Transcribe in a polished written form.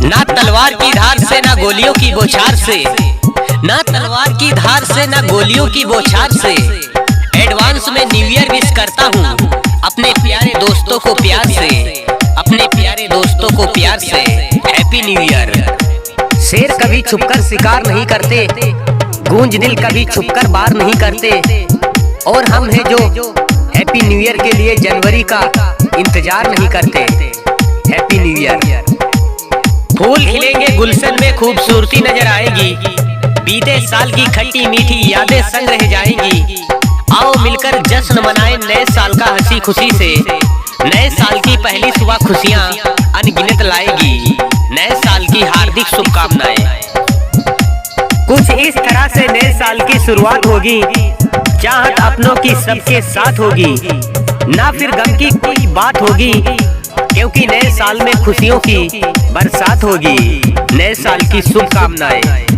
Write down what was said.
ना तलवार की धार से ना गोलियों की बौछार से, ना तलवार की धार से ना गोलियों की बौछार से एडवांस में न्यू ईयर विश करता हूँ अपने प्यारे दोस्तों को प्यार से, अपने प्यारे दोस्तों को प्यार से हैप्पी न्यू ईयर। शेर कभी छुपकर शिकार नहीं करते, गूंज दिल कभी छुपकर बार नहीं करते, और हम हैं जो हैप्पी न्यू ईयर के लिए जनवरी का इंतजार नहीं करते। Happy new year. फूल खिलेंगे गुलशन में खूबसूरती नजर आएगी, बीते साल की खट्टी मीठी यादें संग रह जाएंगी। आओ मिलकर जश्न मनाएं नए साल का हंसी खुशी से, नए साल की पहली सुबह खुशियां अनगिनत लाएगी। नए साल की हार्दिक शुभकामनाएं। कुछ इस तरह से नए साल की शुरुआत होगी, चाहत अपनों की सबके साथ होगी, ना फिर गम की कोई बात होगी, क्योंकि नए साल में खुशियों की बरसात होगी। नए साल की शुभकामनाएं।